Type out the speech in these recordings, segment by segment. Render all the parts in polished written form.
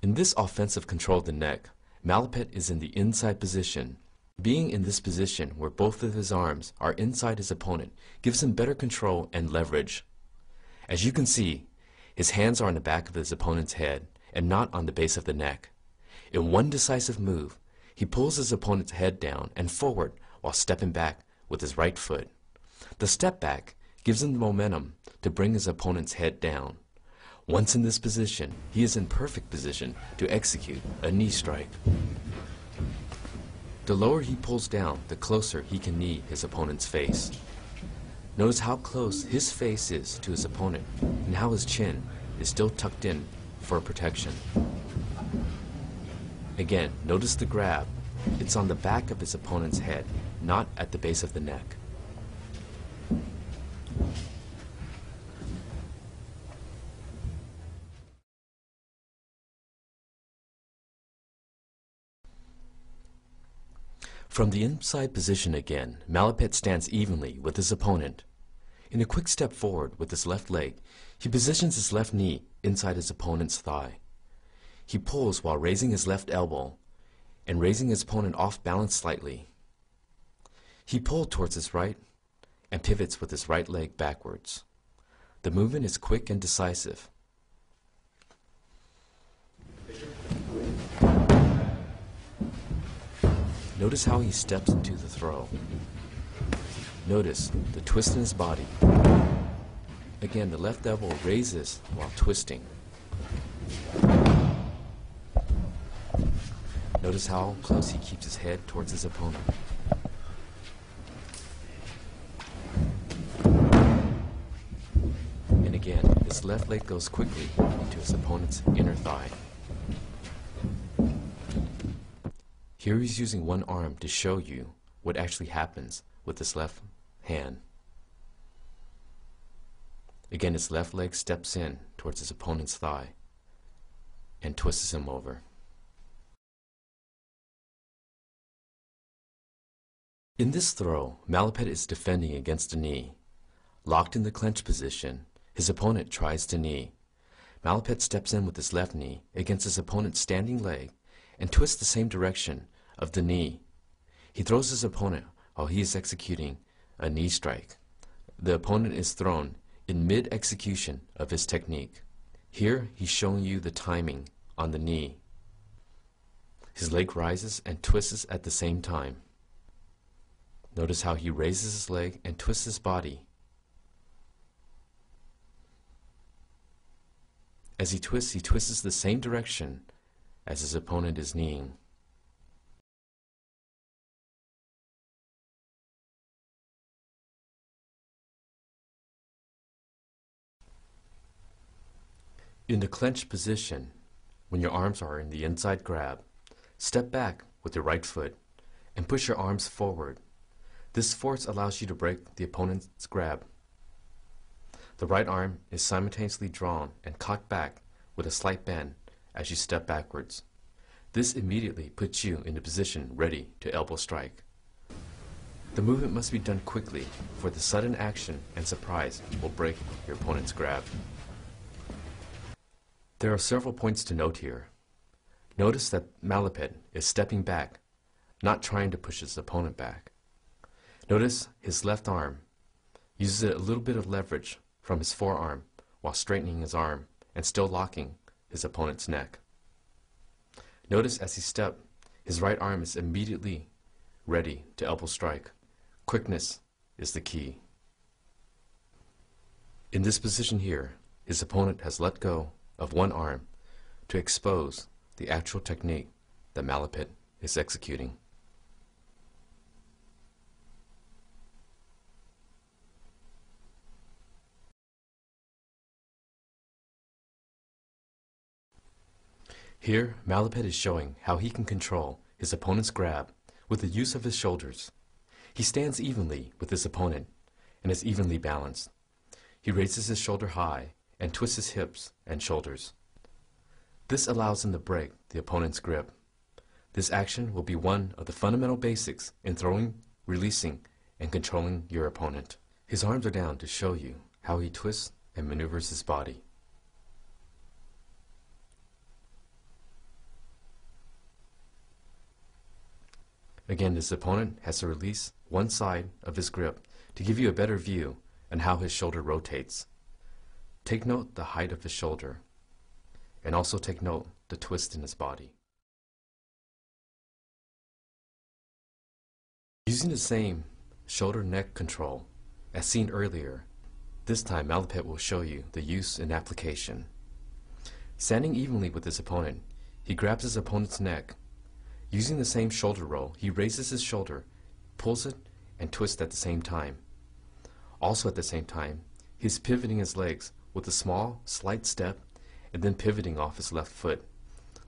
In this offensive control of the neck, Malapet is in the inside position. Being in this position where both of his arms are inside his opponent gives him better control and leverage. As you can see, his hands are on the back of his opponent's head and not on the base of the neck. In one decisive move, he pulls his opponent's head down and forward while stepping back with his right foot. The step back gives him the momentum to bring his opponent's head down. Once in this position, he is in perfect position to execute a knee strike. The lower he pulls down, the closer he can knee his opponent's face. Notice how close his face is to his opponent and how his chin is still tucked in for protection. Again, notice the grab. It's on the back of his opponent's head, not at the base of the neck. From the inside position again, Malapet stands evenly with his opponent. In a quick step forward with his left leg, he positions his left knee inside his opponent's thigh. He pulls while raising his left elbow and raising his opponent off balance slightly. He pulls towards his right and pivots with his right leg backwards. The movement is quick and decisive. Notice how he steps into the throw. Notice the twist in his body. Again, the left elbow raises while twisting. Notice how close he keeps his head towards his opponent. And again, his left leg goes quickly into his opponent's inner thigh. Here he's using one arm to show you what actually happens with his left hand. Again, his left leg steps in towards his opponent's thigh and twists him over. In this throw, Malapet is defending against a knee. Locked in the clench position, his opponent tries to knee. Malapet steps in with his left knee against his opponent's standing leg and twists the same direction of the knee. He throws his opponent while he is executing a knee strike. The opponent is thrown in mid-execution of his technique. Here he's showing you the timing on the knee. His leg rises and twists at the same time. Notice how he raises his leg and twists his body. As he twists the same direction as his opponent is kneeing. In the clenched position, when your arms are in the inside grab, step back with your right foot and push your arms forward. This force allows you to break the opponent's grab. The right arm is simultaneously drawn and cocked back with a slight bend as you step backwards. This immediately puts you in a position ready to elbow strike. The movement must be done quickly, for the sudden action and surprise will break your opponent's grab. There are several points to note here. Notice that Malapet is stepping back, not trying to push his opponent back. Notice his left arm uses a little bit of leverage from his forearm while straightening his arm and still locking his opponent's neck. Notice as he steps, his right arm is immediately ready to elbow strike. Quickness is the key. In this position here, his opponent has let go of one arm to expose the actual technique that Malapet is executing. Here, Malapet is showing how he can control his opponent's grab with the use of his shoulders. He stands evenly with his opponent and is evenly balanced. He raises his shoulder high and twists his hips and shoulders. This allows him to break the opponent's grip. This action will be one of the fundamental basics in throwing, releasing, and controlling your opponent. His arms are down to show you how he twists and maneuvers his body. Again, his opponent has to release one side of his grip to give you a better view on how his shoulder rotates. Take note the height of his shoulder, and also take note the twist in his body. Using the same shoulder-neck control as seen earlier, this time Malapet will show you the use and application. Standing evenly with his opponent, he grabs his opponent's neck. Using the same shoulder roll, he raises his shoulder, pulls it, and twists at the same time. Also at the same time, he is pivoting his legs with a small, slight step and then pivoting off his left foot.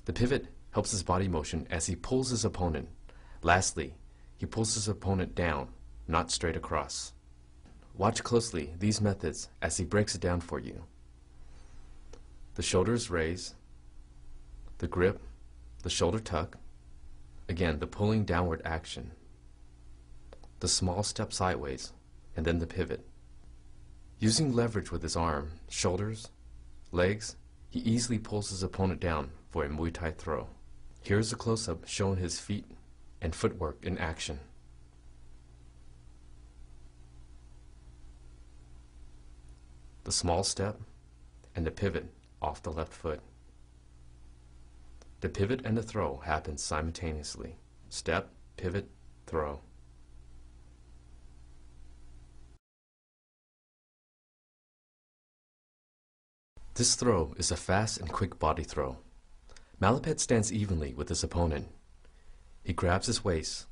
The pivot helps his body motion as he pulls his opponent. Lastly, he pulls his opponent down, not straight across. Watch closely these methods as he breaks it down for you. The shoulders raise, the grip, the shoulder tuck, again the pulling downward action, the small step sideways, and then the pivot. Using leverage with his arm, shoulders, legs, he easily pulls his opponent down for a Muay Thai throw. Here's a close-up showing his feet and footwork in action. The small step and the pivot off the left foot. The pivot and the throw happen simultaneously. Step, pivot, throw. This throw is a fast and quick body throw. Malapet stands evenly with his opponent. He grabs his waist.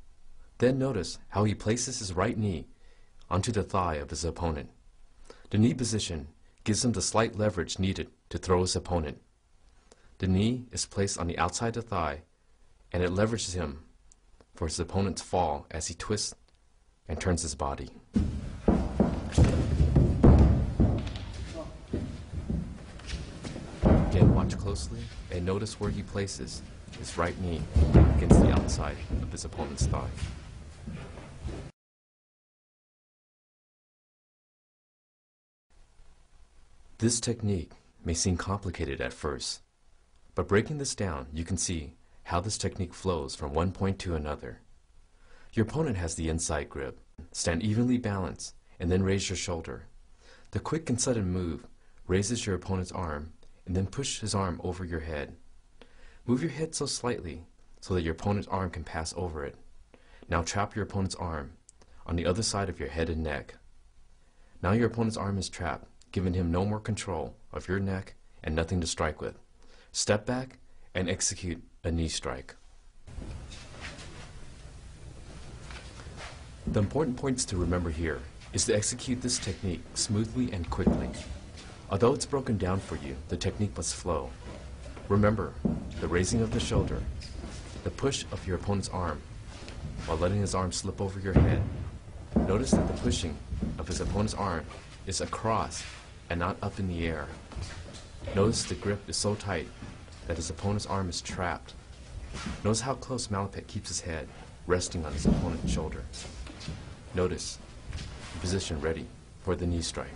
Then notice how he places his right knee onto the thigh of his opponent. The knee position gives him the slight leverage needed to throw his opponent. The knee is placed on the outside of the thigh, and it leverages him for his opponent's fall as he twists and turns his body. Again, watch closely and notice where he places his right knee against the outside of his opponent's thigh. This technique may seem complicated at first, but breaking this down, you can see how this technique flows from one point to another. Your opponent has the inside grip. Stand evenly balanced and then raise your shoulder. The quick and sudden move raises your opponent's arm and then push his arm over your head. Move your head so slightly so that your opponent's arm can pass over it. Now trap your opponent's arm on the other side of your head and neck. Now your opponent's arm is trapped, giving him no more control of your neck and nothing to strike with. Step back and execute a knee strike. The important points to remember here is to execute this technique smoothly and quickly. Although it's broken down for you, the technique must flow. Remember the raising of the shoulder, the push of your opponent's arm while letting his arm slip over your head. Notice that the pushing of his opponent's arm is across and not up in the air. Notice the grip is so tight that his opponent's arm is trapped. Notice how close Malapet keeps his head resting on his opponent's shoulder. Notice the position ready for the knee strike.